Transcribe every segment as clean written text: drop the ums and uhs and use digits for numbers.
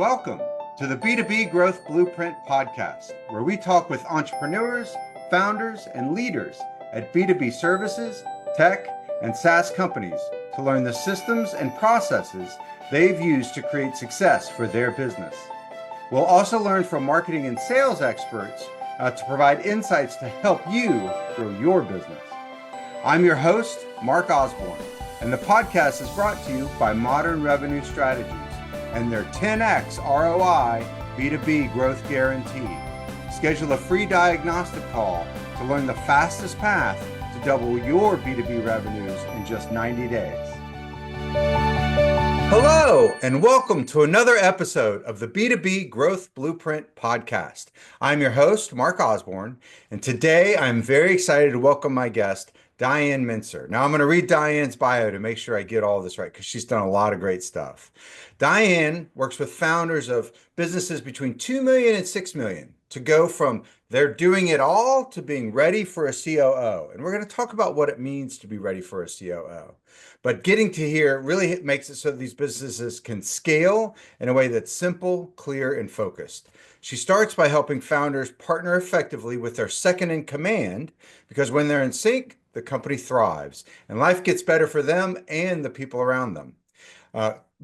Welcome to the B2B Growth Blueprint podcast, where we talk with entrepreneurs, founders, and leaders at B2B services, tech, and SaaS companies to learn the systems and processes they've used to create success for their business. We'll also learn from marketing and sales experts to provide insights to help you grow your business. I'm your host, Mark Osborne, and the podcast is brought to you by Modern Revenue Strategies and their 10x ROI B2B growth guarantee. Schedule a free diagnostic call to learn the fastest path to double your B2B revenues in just 90 days. Hello, and welcome to another episode of the B2B Growth Blueprint podcast. I'm your host, Mark Osborne, and today I'm very excited to welcome my guest, Diane Mentzer. Now, I'm going to read Diane's bio to make sure I get all this right because she's done a lot of great stuff. Diane works with founders of businesses between 2 million and 6 million to go from they're doing it all to being ready for a COO. And we're going to talk about what it means to be ready for a COO. But getting to here really makes it so that these businesses can scale in a way that's simple, clear, and focused. She starts by helping founders partner effectively with their second in command, because when they're in sync, the company thrives and life gets better for them and the people around them.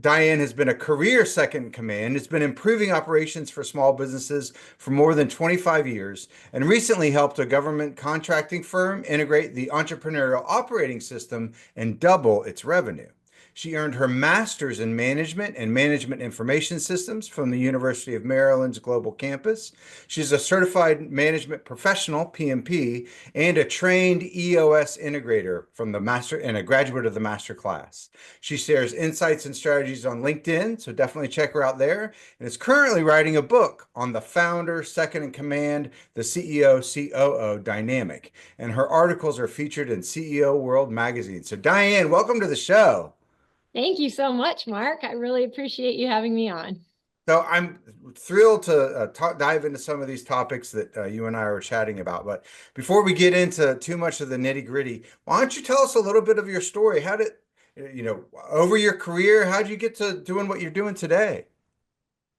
Diane has been a career second in command, has been improving operations for small businesses for more than 25 years, and recently helped a government contracting firm integrate the entrepreneurial operating system and double its revenue. She earned her master's in management and management information systems from the University of Maryland's Global Campus. She's a certified management professional, PMP, and a trained EOS integrator from the master and a graduate of the master class. She shares insights and strategies on LinkedIn, so definitely check her out there, and is currently writing a book on the founder, second in command, the CEO, COO dynamic. And her articles are featured in CEO World magazine. So Diane, welcome to the show. Thank you so much, Mark. I really appreciate you having me on. So I'm thrilled to dive into some of these topics that you and I were chatting about. But before we get into too much of the nitty gritty, why don't you tell us a little bit of your story? How did, over your career, how did you get to doing what you're doing today?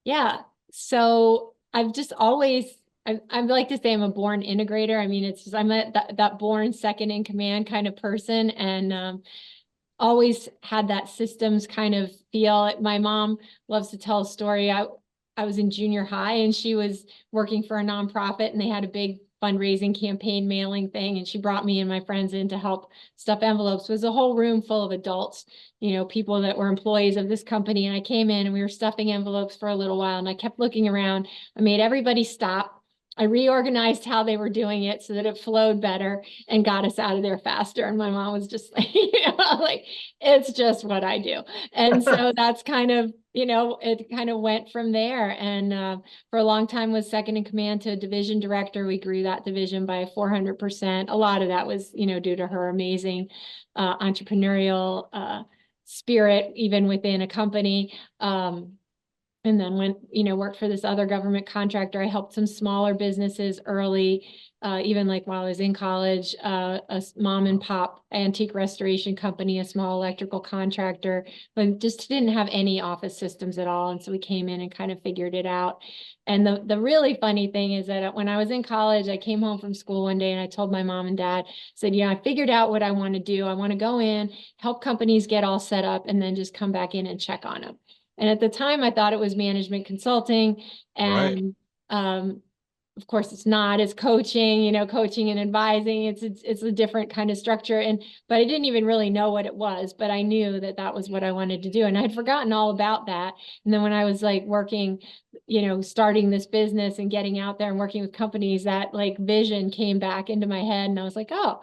Yeah. So I've just always, I like to say I'm a born integrator. I mean, it's just, I'm that born second in command kind of person. And always had that systems kind of feel. My mom loves to tell a story. I was in junior high and she was working for a nonprofit and they had a big fundraising campaign mailing thing. And she brought me and my friends in to help stuff envelopes. It was a whole room full of adults, people that were employees of this company. And I came in and we were stuffing envelopes for a little while and I kept looking around. I made everybody stop. I reorganized how they were doing it so that it flowed better and got us out of there faster. And my mom was just like, like, it's just what I do. And so that's kind of, it kind of went from there. And for a long time was second in command to a division director. We grew that division by 400%. A lot of that was, due to her amazing entrepreneurial spirit, even within a company. And then went, worked for this other government contractor. I helped some smaller businesses early, even like while I was in college, a mom and pop antique restoration company, a small electrical contractor, but just didn't have any office systems at all. And so we came in and kind of figured it out. And the really funny thing is that when I was in college, I came home from school one day and I told my mom and dad, said, I figured out what I want to do. I want to go in, help companies get all set up, and then just come back in and check on them. And at the time, I thought it was management consulting. And of course, it's not. It's coaching, coaching and advising. It's a different kind of structure. But I didn't even really know what it was. But I knew that that was what I wanted to do. And I had forgotten all about that. And then when I was like working, starting this business and getting out there and working with companies, that like vision came back into my head. And I was like, oh,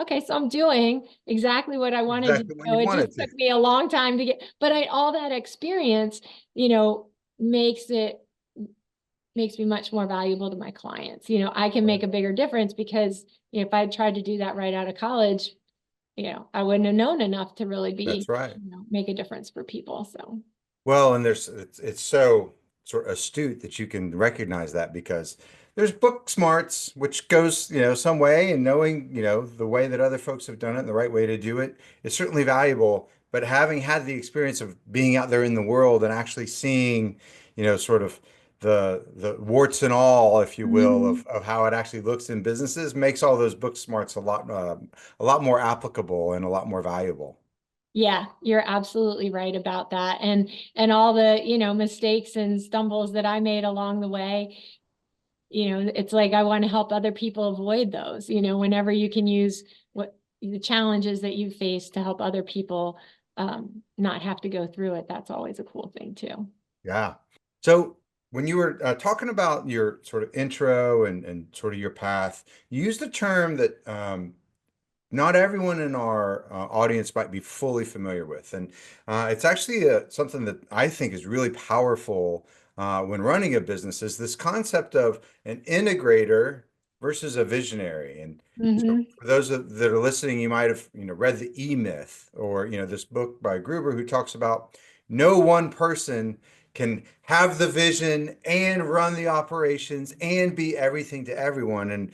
okay, so I'm doing exactly what I wanted to do. It just took me a long time to get, but all that experience, makes me much more valuable to my clients. I can make a bigger difference because if I tried to do that right out of college, I wouldn't have known enough to really be, make a difference for people. So, well, and it's so sort of astute that you can recognize that because there's book smarts, which goes, some way, and knowing, the way that other folks have done it and the right way to do it is certainly valuable. but having had the experience of being out there in the world and actually seeing, sort of the warts and all, if you will, Mhm. of how it actually looks in businesses makes all those book smarts a lot more applicable and a lot more valuable. Yeah, you're absolutely right about that. And all the, mistakes and stumbles that I made along the way, it's like I want to help other people avoid those, whenever you can use what the challenges that you face to help other people not have to go through it. That's always a cool thing too. Yeah. So when you were talking about your sort of intro and sort of your path, you used a term that not everyone in our audience might be fully familiar with. And it's actually something that I think is really powerful when running a business is this concept of an integrator versus a visionary. And so Hmm. for those that are listening, you might have, read the E-Myth or, this book by Gruber who talks about no one person can have the vision and run the operations and be everything to everyone. And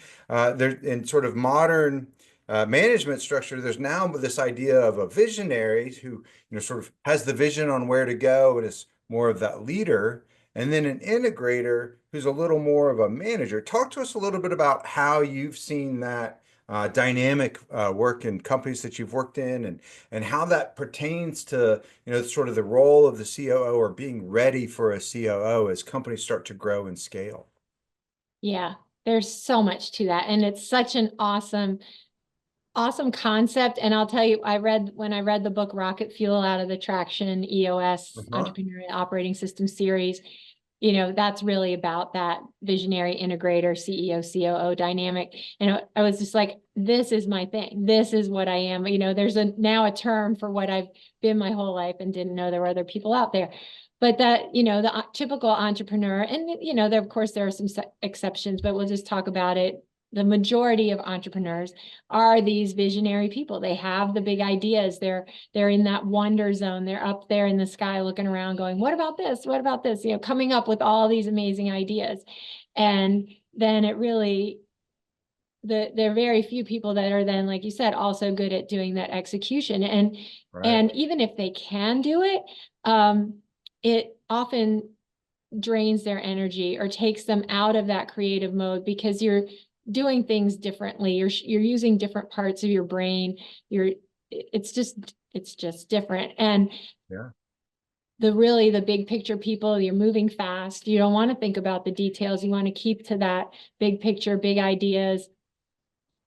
there in sort of modern management structure, there's now this idea of a visionary who, sort of has the vision on where to go and is more of that leader, and then an integrator who's a little more of a manager. Talk to us a little bit about how you've seen that dynamic work in companies that you've worked in, and how that pertains to, sort of the role of the COO or being ready for a COO as companies start to grow and scale. Yeah, there's so much to that. And it's such an awesome concept. And I'll tell you, when I read the book Rocket Fuel out of the Traction EOS Uh-huh. Entrepreneurial Operating System series, that's really about that visionary integrator, CEO, COO dynamic. And I was just like, this is my thing. This is what I am. There's now a term for what I've been my whole life and didn't know there were other people out there. But that, the typical entrepreneur, and, there, of course, there are some exceptions, but we'll just talk about it. The majority of entrepreneurs are these visionary people. They have the big ideas. They're in that wonder zone. They're up there in the sky looking around going, what about this? What about this? Coming up with all these amazing ideas. And then there are very few people that are then, like you said, also good at doing that execution. Right. And even if they can do it, um, it often drains their energy or takes them out of that creative mode because you're doing things differently. You're using different parts of your brain. You're it's just different. And Yeah. the big picture people, you're moving fast. You don't want to think about the details. You want to keep to that big picture, big ideas.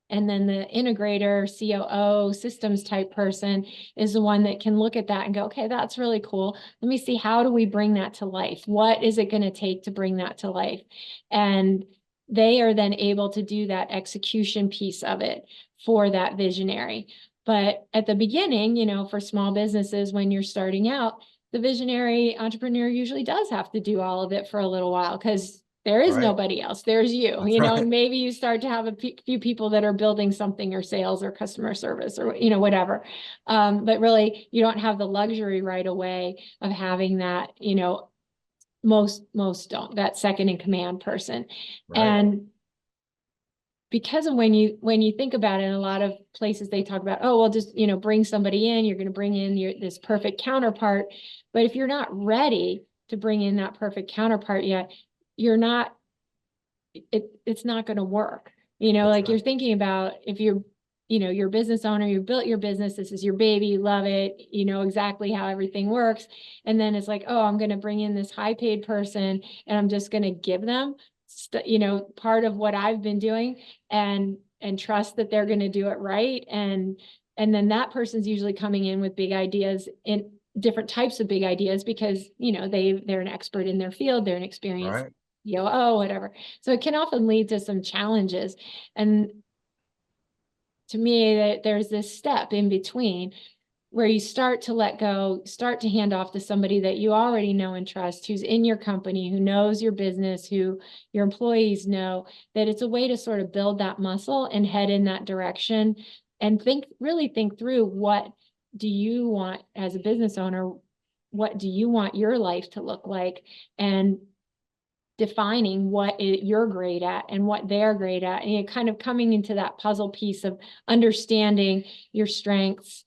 And then the integrator, COO, systems type person is the one that can look at that and go, okay, that's really cool. Let me see, how do we bring that to life? What is it going to take to bring that to life? And they are then able to do that execution piece of it for that visionary. But at the beginning, for small businesses, when you're starting out, the visionary entrepreneur usually does have to do all of it for a little while because there is Right. nobody else. There's you, That's right. and maybe you start to have a few people that are building something or sales or customer service or, whatever. But really, you don't have the luxury right away of having that, most don't, that second in command person. Right. And because of when you think about it, in a lot of places they talk about, oh, well, just, bring somebody in, you're going to bring in this perfect counterpart. But if you're not ready to bring in that perfect counterpart yet, you're not it's not going to work. That's Like right. you're thinking about if you're a business owner, you built your business, this is your baby, you love it, you know exactly how everything works. And then it's like, oh, I'm going to bring in this high paid person and I'm just going to give them, part of what I've been doing and trust that they're going to do it right. And then that person's usually coming in with big ideas in different types of big ideas because, they're an expert in their field, they're an experienced Right. COO, whatever. So it can often lead to some challenges. And to me, that there's this step in between where you start to let go, start to hand off to somebody that you already know and trust, who's in your company, who knows your business, who your employees know, that it's a way to sort of build that muscle and head in that direction and really think through, what do you want as a business owner? What do you want your life to look like? And defining what you're great at and what they're great at, and kind of coming into that puzzle piece of understanding your strengths,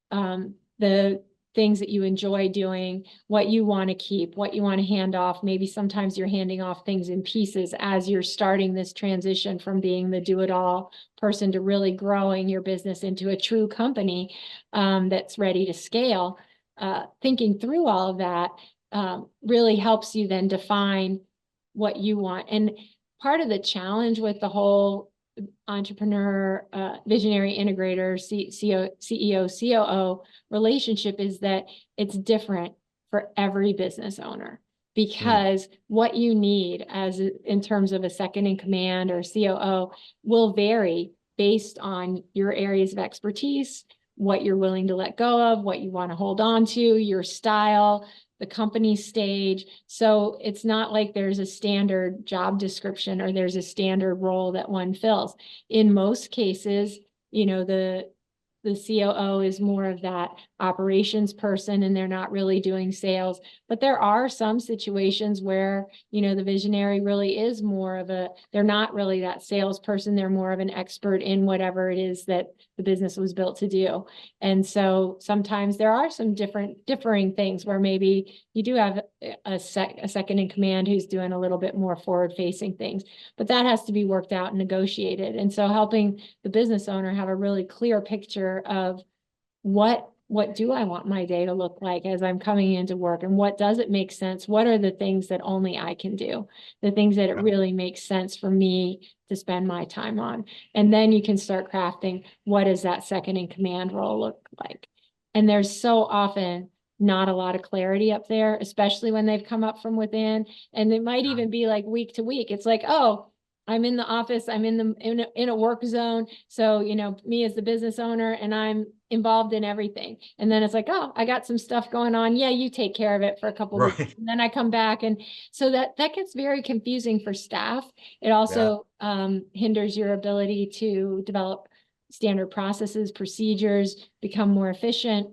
the things that you enjoy doing, what you want to keep, what you want to hand off. Maybe sometimes you're handing off things in pieces as you're starting this transition from being the do-it-all person to really growing your business into a true company that's ready to scale. Thinking through all of that really helps you then define what you want. And part of the challenge with the whole entrepreneur, visionary integrator, CEO, COO relationship is that it's different for every business owner, because what you need as in terms of a second in command or COO will vary based on your areas of expertise, what you're willing to let go of, what you want to hold on to, your style, the company stage. So it's not like there's a standard job description or there's a standard role that one fills. In most cases, the COO is more of that operations person and they're not really doing sales. But there are some situations where, the visionary really is more of they're not really that salesperson. They're more of an expert in whatever it is that the business was built to do. And so sometimes there are some differing things where maybe you do have a second in command who's doing a little bit more forward facing things, but that has to be worked out and negotiated. And so helping the business owner have a really clear picture of what do I want my day to look like as I'm coming into work, and what does it make sense? What are the things that only I can do? The things that it really makes sense for me to spend my time on. And then you can start crafting, what does that second in command role look like? And there's so often not a lot of clarity up there, especially when they've come up from within. And it might even be like week to week. It's like, oh, I'm in the office, I'm in a work zone. So, me as the business owner, and I'm involved in everything. And then it's like, oh, I got some stuff going on. Yeah, you take care of it for a couple of weeks. And then I come back. And so that gets very confusing for staff. It also hinders your ability to develop standard processes, procedures, become more efficient.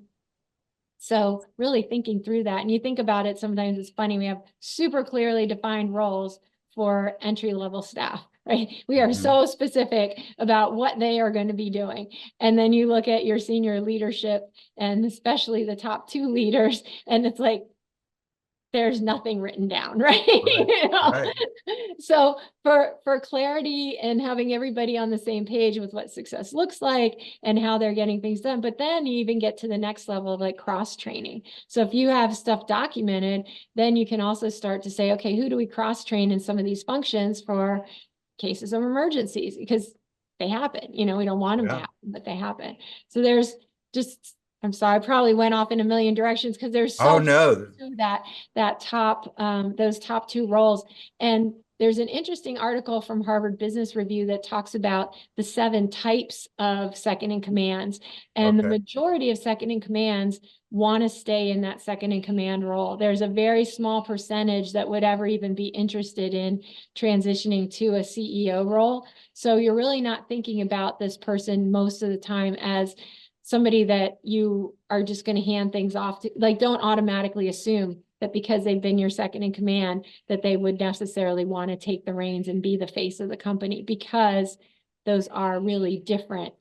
So really thinking through that. And you think about it, sometimes it's funny, we have super clearly defined roles for entry-level staff, right? We are so specific about what they are going to be doing. And then you look at your senior leadership, and especially the top two leaders, and it's like, there's nothing written down, right? Right. So for clarity and having everybody on the same page with what success looks like and how they're getting things done. But then you even get to the next level of like cross training. So if you have stuff documented, then you can also start to say, okay, who do we cross train in some of these functions for cases of emergencies? Because they happen, we don't want them to happen, but they happen. So there's just, I'm sorry, I probably went off in a million directions because there's so much to that top, those top two roles. And there's an interesting article from Harvard Business Review that talks about the 7 types of second in commands. And the majority of second in commands want to stay in that second in command role. There's a very small percentage that would ever even be interested in transitioning to a CEO role. So you're really not thinking about this person most of the time as somebody that you are just going to hand things off to. Like, don't automatically assume that because they've been your second in command that they would necessarily want to take the reins and be the face of the company, because those are really different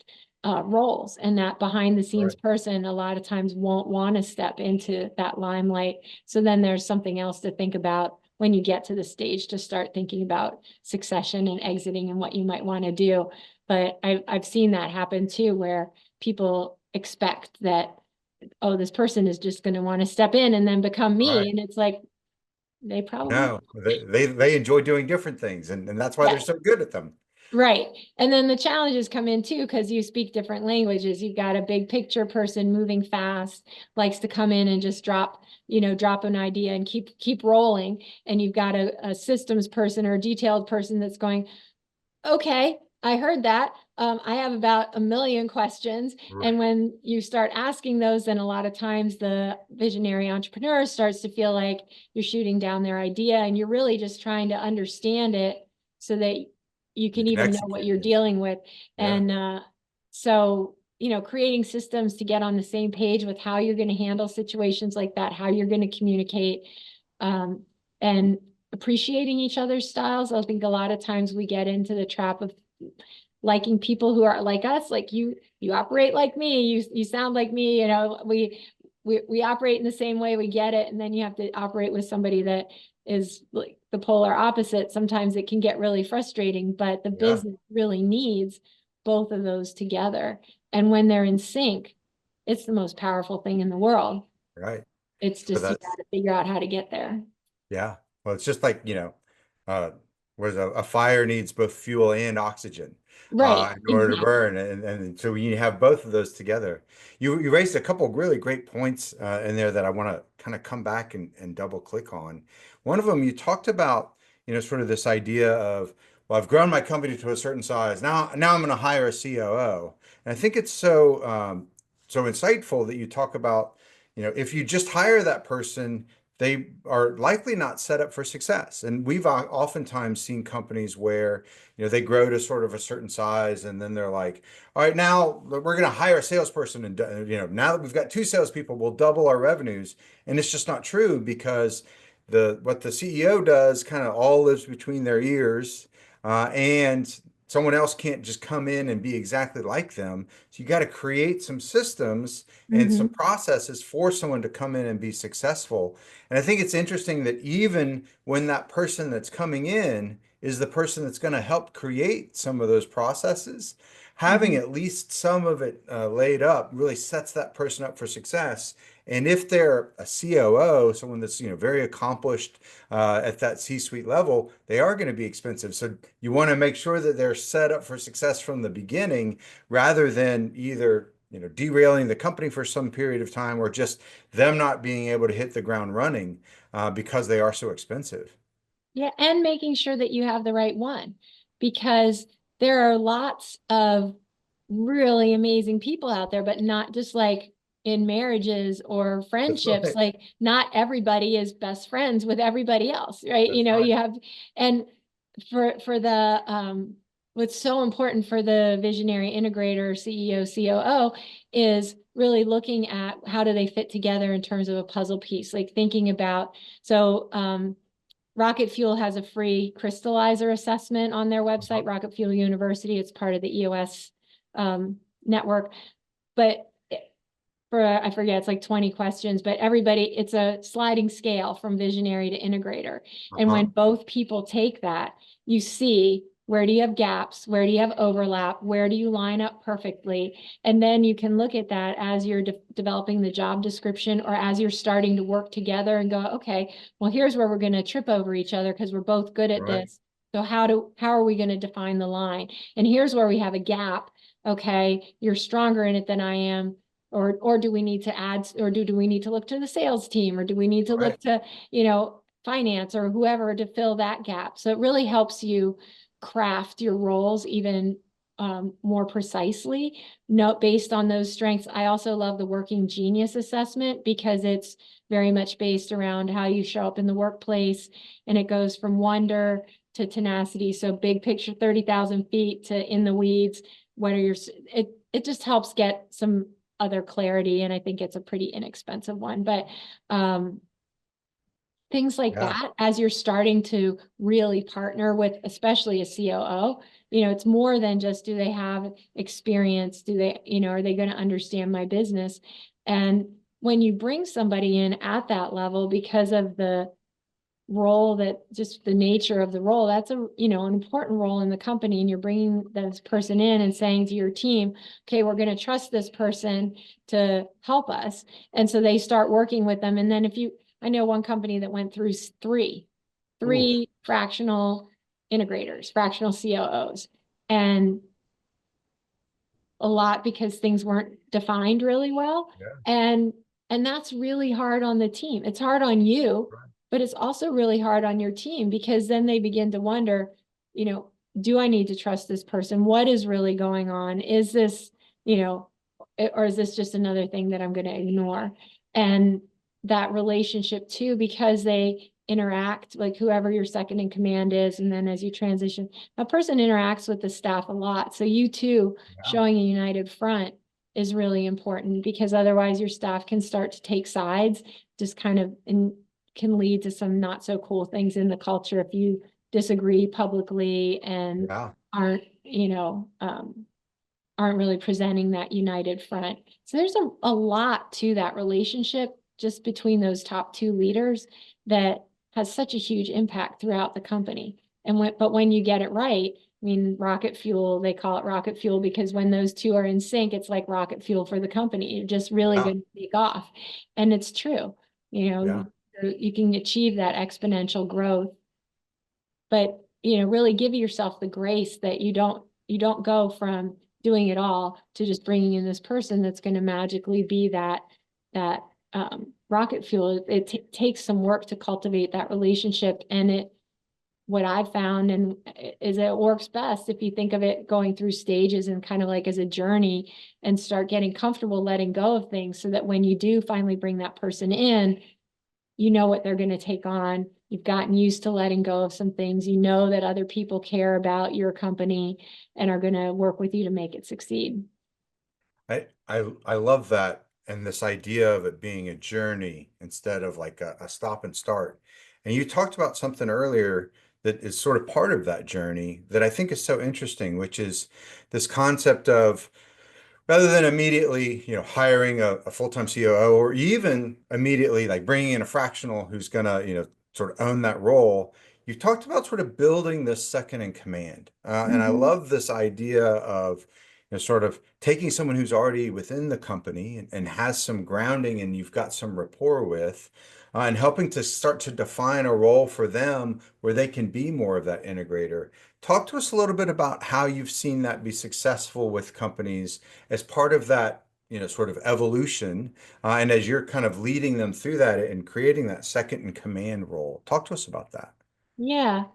roles. And that behind the scenes person a lot of times won't want to step into that limelight. So then there's something else to think about when you get to the stage to start thinking about succession and exiting and what you might want to do. But I've seen that happen too, where people expect that, oh, this person is just going to want to step in and then become me. And it's like, they probably they enjoy doing different things, and that's why they're so good at them. Right. And then the challenges come in too, because you speak different languages. You've got a big picture person moving fast, likes to come in and just drop an idea and keep rolling. And you've got a systems person or a detailed person that's going, okay, I heard that. I have about a million questions. And when you start asking those, then a lot of times the visionary entrepreneur starts to feel like you're shooting down their idea, and you're really just trying to understand it so that you can even know what you're dealing with. And so, creating systems to get on the same page with how you're going to handle situations like that, how you're going to communicate, and appreciating each other's styles. I think a lot of times we get into the trap of liking people who are like us, like you operate like me, you sound like me, we operate in the same way, we get it. And then you have to operate with somebody that is like the polar opposite. Sometimes it can get really frustrating, but the Yeah. business really needs both of those together. And when they're in sync, it's the most powerful thing in the world. Right. It's So just you got that's, to figure out how to get there. yeah. Well, it's just like, uh, whereas a fire needs both fuel and oxygen Right, in order to exactly. burn. And so when you have both of those together, you raised a couple of really great points in there that I want to kind of come back and double click on. One of them, you talked about, sort of this idea of, well, I've grown my company to a certain size. Now I'm going to hire a COO. And I think it's so insightful that you talk about, if you just hire that person, they are likely not set up for success. And we've oftentimes seen companies where, they grow to sort of a certain size and then they're like, all right, now we're going to hire a salesperson. And, now that we've got two salespeople, we'll double our revenues. And it's just not true because what the CEO does kind of all lives between their ears. And someone else can't just come in and be exactly like them. So you got to create some systems and some Hmm. processes for someone to come in and be successful. And I think it's interesting that even when that person that's coming in is the person that's going to help create some of those processes, having Hmm. at least some of it laid up really sets that person up for success. And if they're a COO, someone that's very accomplished at that C-suite level, they are going to be expensive. So you want to make sure that they're set up for success from the beginning, rather than either derailing the company for some period of time or just them not being able to hit the ground running because they are so expensive. Yeah, and making sure that you have the right one, because there are lots of really amazing people out there, but not just like in marriages or That's friendships, right. like not everybody is best friends with everybody else, right? That's right. You have, and for the what's so important for the visionary integrator, CEO, COO is really looking at how do they fit together in terms of a puzzle piece, like thinking about, so Rocket Fuel has a free crystallizer assessment on their Uh-huh. website, Rocket Fuel University. It's part of the EOS network. But for, I forget, it's like 20 questions, but everybody, it's a sliding scale from visionary to integrator. And when Uh-huh. both people take that, you see where do you have gaps? Where do you have overlap? Where do you line up perfectly? And then you can look at that as you're developing the job description or as you're starting to work together and go, okay, well, here's where we're going to trip over each other because we're both good at Right. this. So how are we going to define the line? And here's where we have a gap. Okay, you're stronger in it than I am, or do we need to add, or do we need to look to the sales team, or do we need to Right. look to, finance or whoever to fill that gap? So it really helps you craft your roles even more precisely, note based on those strengths. I also love the working genius assessment because it's very much based around how you show up in the workplace, and it goes from wonder to tenacity. So big picture, 30,000 feet, to in the weeds. What are your, it just helps get some other clarity. And I think it's a pretty inexpensive one, but things like Yeah. that, as you're starting to really partner with, especially a COO, it's more than just, do they have experience? Do they, are they going to understand my business? And when you bring somebody in at that level, because of the role, that just the nature of the role, that's an important role in the company, and you're bringing this person in and saying to your team, okay, we're going to trust this person to help us. And so they start working with them. And then I know one company that went through Oof. three fractional integrators, fractional COOs, and a lot because things weren't defined really well. Yeah. And that's really hard on the team. It's hard on you, Right. but it's also really hard on your team, because then they begin to wonder, you know, do I need to trust this person? What is really going on? Is this, or is this just another thing that I'm going to ignore? And that relationship too, because they interact, like whoever your second in command is, and then as you transition, a person interacts with the staff a lot. So you too, Yeah. showing a united front is really important, because otherwise your staff can start to take sides, just kind of, and can lead to some not so cool things in the culture if you disagree publicly and Yeah. aren't, aren't really presenting that united front. So there's a lot to that relationship just between those top two leaders that has such a huge impact throughout the company. But when you get it right, I mean, rocket fuel, they call it rocket fuel because when those two are in sync, it's like rocket fuel for the company. You're just really Yeah. going to take off. And it's true. Yeah. You can achieve that exponential growth, but really give yourself the grace that you don't go from doing it all to just bringing in this person that's going to magically be that rocket fuel. It takes some work to cultivate that relationship, and what I've found and is it works best if you think of it going through stages and kind of like as a journey, and start getting comfortable letting go of things so that when you do finally bring that person in, you know what they're going to take on. You've gotten used to letting go of some things. You know that other people care about your company and are going to work with you to make it succeed. I love that, and this idea of it being a journey instead of like a stop and start. And you talked about something earlier that is sort of part of that journey that I think is so interesting, which is this concept of rather than immediately, hiring a full-time COO or even immediately like bringing in a fractional who's gonna, sort of own that role, you talked about sort of building this second in command. And I Mhm. love this idea of, sort of taking someone who's already within the company and has some grounding and you've got some rapport with, and helping to start to define a role for them where they can be more of that integrator. Talk to us a little bit about how you've seen that be successful with companies as part of that, sort of evolution, and as you're kind of leading them through that and creating that second in command role. Talk to us about that. Yeah.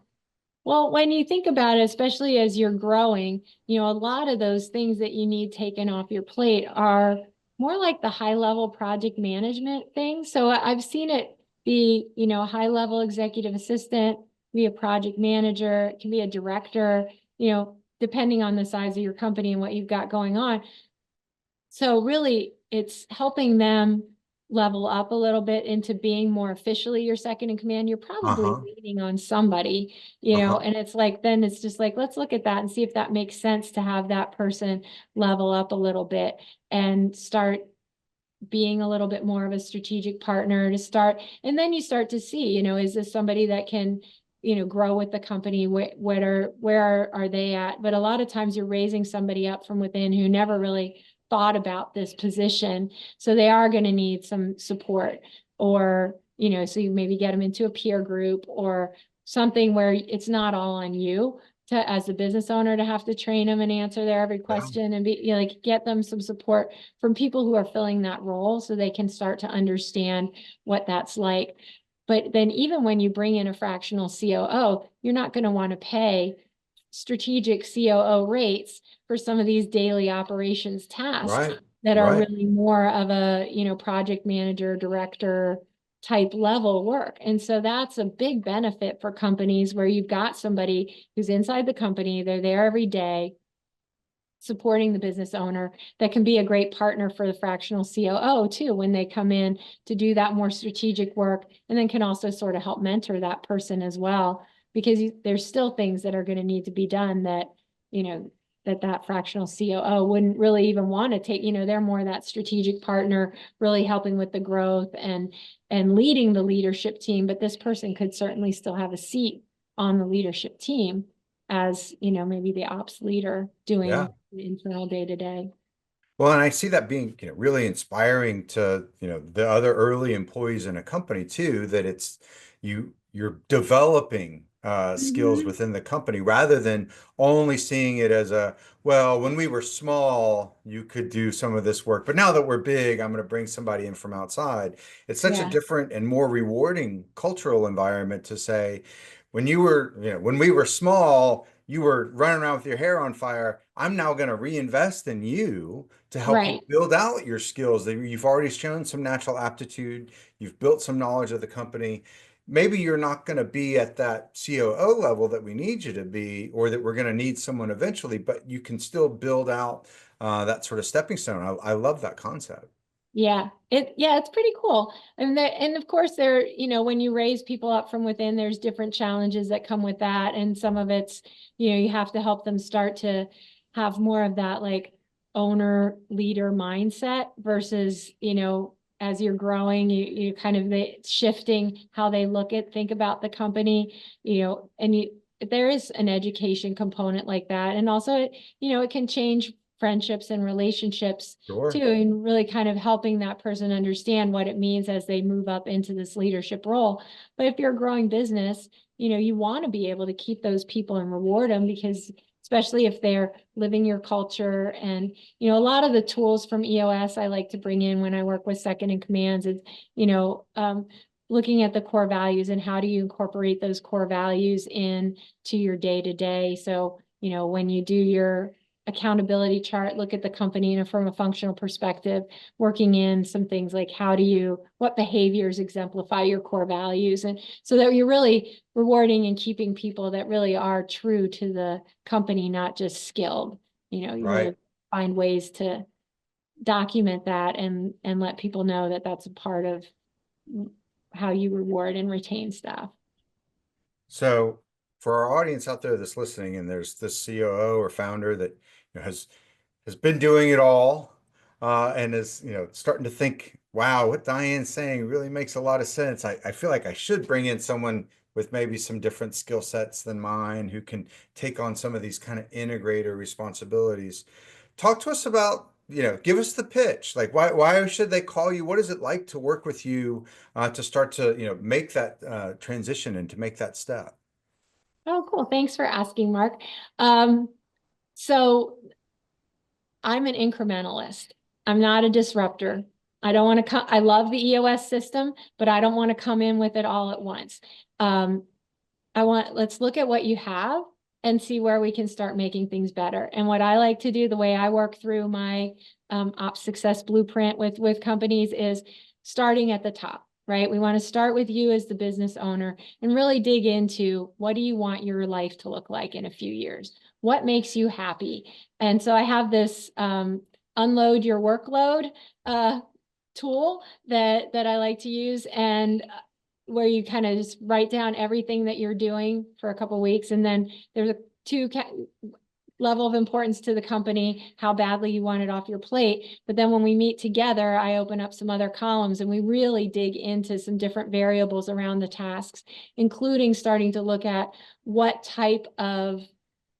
Well, when you think about it, especially as you're growing, a lot of those things that you need taken off your plate are more like the high level project management things. So I've seen it be, a high level executive assistant, be a project manager, it can be a director, depending on the size of your company and what you've got going on. So really, it's helping them level up a little bit into being more officially your second in command. You're probably Uh-huh. leaning on somebody, Uh-huh. and it's like, then it's just like, let's look at that and see if that makes sense to have that person level up a little bit and start being a little bit more of a strategic partner to start. And then you start to see, is this somebody that can, grow with the company? Where are they at? But a lot of times you're raising somebody up from within who never really thought about this position. So they are going to need some support, or, so you maybe get them into a peer group or something where it's not all on you to, as a business owner, to have to train them and answer their every Yeah. question, and be, like, get them some support from people who are filling that role so they can start to understand what that's like. But then even when you bring in a fractional COO, you're not going to want to pay strategic COO rates for some of these daily operations tasks Right. that are Right. really more of a, project manager, director type level work. And so that's a big benefit for companies where you've got somebody who's inside the company, they're there every day supporting the business owner, that can be a great partner for the fractional COO too, when they come in to do that more strategic work, and then can also sort of help mentor that person as well, because there's still things that are going to need to be done that, that fractional COO wouldn't really even want to take. They're more that strategic partner, really helping with the growth and leading the leadership team, but this person could certainly still have a seat on the leadership team as, maybe the ops leader Yeah. doing internal day to day. Well, and I see that being, really inspiring to, the other early employees in a company too, that you're developing skills Mhm. within the company rather than only seeing it as well, when we were small, you could do some of this work, but now that we're big, I'm going to bring somebody in from outside. It's such a Yeah, different and more rewarding cultural environment to say, when we were small, you were running around with your hair on fire. I'm now going to reinvest in you to help you right. build out your skills that you've already shown some natural aptitude. You've built some knowledge of the company. Maybe you're not going to be at that COO level that we need you to be, or that we're going to need someone eventually, but you can still build out that sort of stepping stone. I love that concept. Yeah, it's pretty cool. And of course there, when you raise people up from within, there's different challenges that come with that. And some of it's, you have to help them start to have more of that, like, owner leader mindset versus, as you're growing, you kind of shifting how they think about the company, there is an education component like that. And also it can change friendships and relationships too, Sure. and really kind of helping that person understand what it means as they move up into this leadership role. But if you're a growing business, you want to be able to keep those people and reward them, because especially if they're living your culture. And, a lot of the tools from EOS I like to bring in when I work with second in commands is, looking at the core values and how do you incorporate those core values in to your day to day. So, when you do your accountability chart, look at the company from a functional perspective, working in some things like what behaviors exemplify your core values. And so that you're really rewarding and keeping people that really are true to the company, not just skilled. You really Right. find ways to document that and let people know that that's a part of how you reward and retain staff. So for our audience out there that's listening, and there's this COO or founder that has been doing it all, and is starting to think, wow, what Diane's saying really makes a lot of sense. I feel like I should bring in someone with maybe some different skill sets than mine who can take on some of these kind of integrator responsibilities. Talk to us about, give us the pitch. Like, why should they call you? What is it like to work with you to start to, make that transition and to make that step? Oh, cool. Thanks for asking, Mark. So I'm an incrementalist. I'm not a disruptor. I don't want to come. I love the EOS system, but I don't want to come in with it all at once. Um, let's look at what you have and see where we can start making things better. And what I like to do, the way I work through my ops success blueprint with companies, is starting at the top, right? We want to start with you as the business owner and really dig into, what do you want your life to look like in a few years? What makes you happy? And so I have this unload your workload tool that I like to use, and where you kind of just write down everything that you're doing for a couple of weeks. And then there's a level of importance to the company, how badly you want it off your plate. But then when we meet together, I open up some other columns and we really dig into some different variables around the tasks, including starting to look at what type of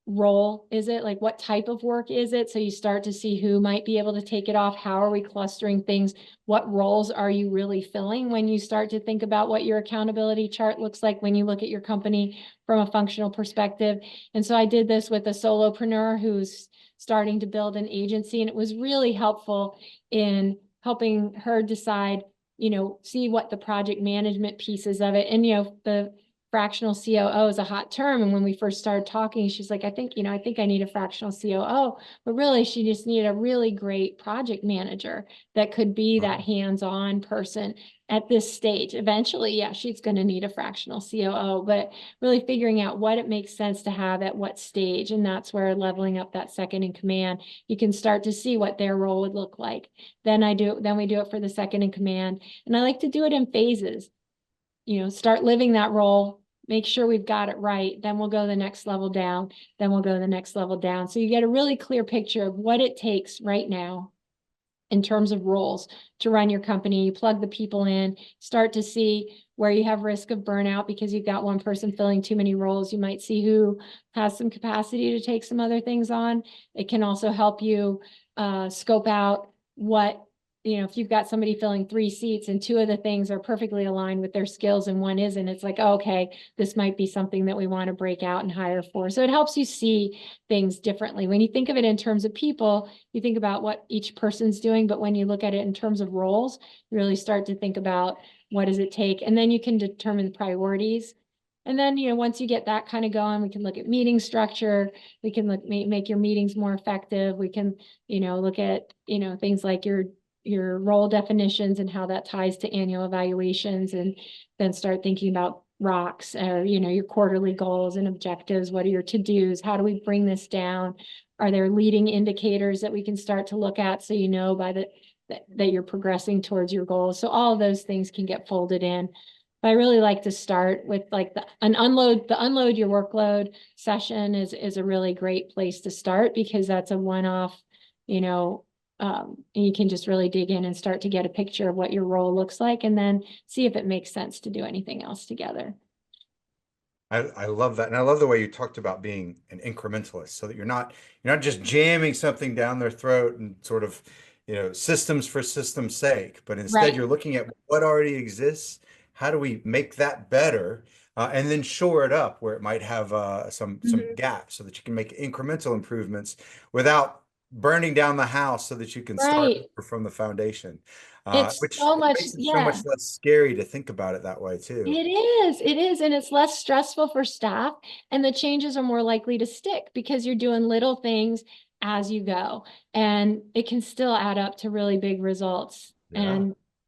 role is it, like what type of work is it, so you start to see who might be able to take it off. How are we clustering things? What roles are you really filling when you start to think about what your accountability chart looks like when you look at your company from a functional perspective? And so I did this with a solopreneur who's starting to build an agency, and it was really helpful in helping her decide, see what the project management pieces of it. And the fractional COO is a hot term. And when we first started talking, she's like, I think I need a fractional COO, but really she just needed a really great project manager that could be that Wow. hands-on person at this stage. Eventually, yeah, she's going to need a fractional COO, but really figuring out what it makes sense to have at what stage. And that's where leveling up that second in command, you can start to see what their role would look like. Then we do it for the second in command. And I like to do it in phases. Start living that role, make sure we've got it right. Then we'll go the next level down. Then we'll go the next level down. So you get a really clear picture of what it takes right now in terms of roles to run your company. You plug the people in, start to see where you have risk of burnout because you've got one person filling too many roles. You might see who has some capacity to take some other things on. It can also help you scope out what, if you've got somebody filling 3 seats and 2 of the things are perfectly aligned with their skills and one isn't, it's like, oh, okay, this might be something that we want to break out and hire for. So it helps you see things differently. When you think of it in terms of people, you think about what each person's doing, but when you look at it in terms of roles, you really start to think about what does it take, and then you can determine priorities. And then, once you get that kind of going, we can look at meeting structure. We can make your meetings more effective. We can, look at, things like your role definitions and how that ties to annual evaluations, and then start thinking about rocks or, your quarterly goals and objectives. What are your to-dos? How do we bring this down? Are there leading indicators that we can start to look at so that you're progressing towards your goals? So all of those things can get folded in. But I really like to start with like the unload your workload session is a really great place to start, because that's a one-off and you can just really dig in and start to get a picture of what your role looks like, and then see if it makes sense to do anything else together. I love that. And I love the way you talked about being an incrementalist so that you're not just jamming something down their throat and sort of, systems for system's sake, but instead Right. you're looking at what already exists. How do we make that better? And then shore it up where it might have some Mhm. gaps so that you can make incremental improvements without burning down the house so that you can start Right. from the foundation, It's which so much, makes it so yeah. much less scary to think about it that way too. It is, and it's less stressful for staff, and the changes are more likely to stick because you're doing little things as you go, and it can still add up to really big results, Yeah.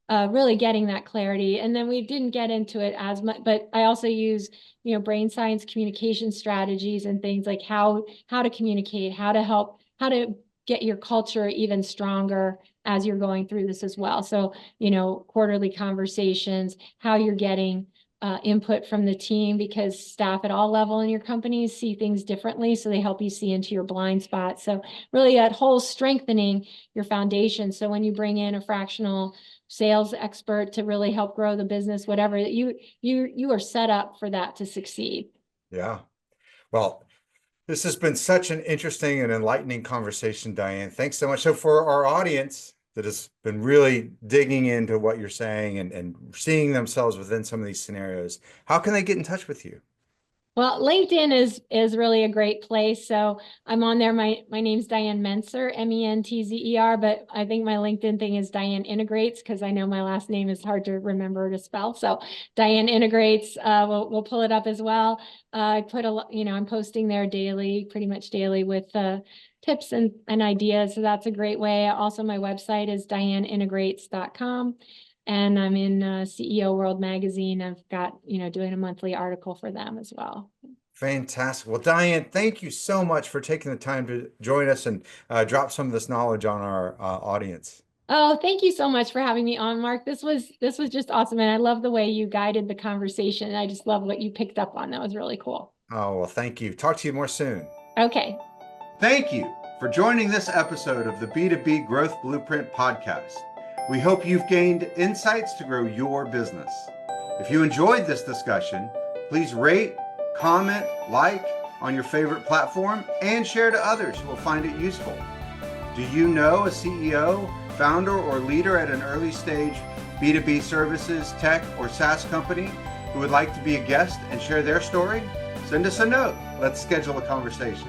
and really getting that clarity. And then we didn't get into it as much, but I also use, brain science communication strategies and things like how to communicate, how to help, how to get your culture even stronger as you're going through this as well. So, quarterly conversations, how you're getting input from the team, because staff at all level in your companies see things differently. So they help you see into your blind spots. So really that whole strengthening your foundation. So when you bring in a fractional sales expert to really help grow the business, whatever, you are set up for that to succeed. Yeah. Well, this has been such an interesting and enlightening conversation, Diane. Thanks so much. So for our audience that has been really digging into what you're saying and seeing themselves within some of these scenarios, how can they get in touch with you? Well, LinkedIn is really a great place. So I'm on there. My name's Diane Mentzer, Mentzer, but I think my LinkedIn thing is Diane Integrates, because I know my last name is hard to remember to spell. So Diane Integrates, we'll pull it up as well. I put I'm posting there daily, pretty much daily, with tips and ideas. So that's a great way. Also, my website is dianeintegrates.com. And I'm in CEO World Magazine. I've got, doing a monthly article for them as well. Fantastic. Well, Diane, thank you so much for taking the time to join us and drop some of this knowledge on our audience. Oh, thank you so much for having me on, Mark. This was just awesome. And I love the way you guided the conversation. I just love what you picked up on. That was really cool. Oh, well, thank you. Talk to you more soon. Okay. Thank you for joining this episode of the B2B Growth Blueprint podcast. We hope you've gained insights to grow your business. If you enjoyed this discussion, please rate, comment, like on your favorite platform, and share to others who will find it useful. Do you know a CEO, founder, or leader at an early stage B2B services, tech, or SaaS company who would like to be a guest and share their story? Send us a note. Let's schedule a conversation.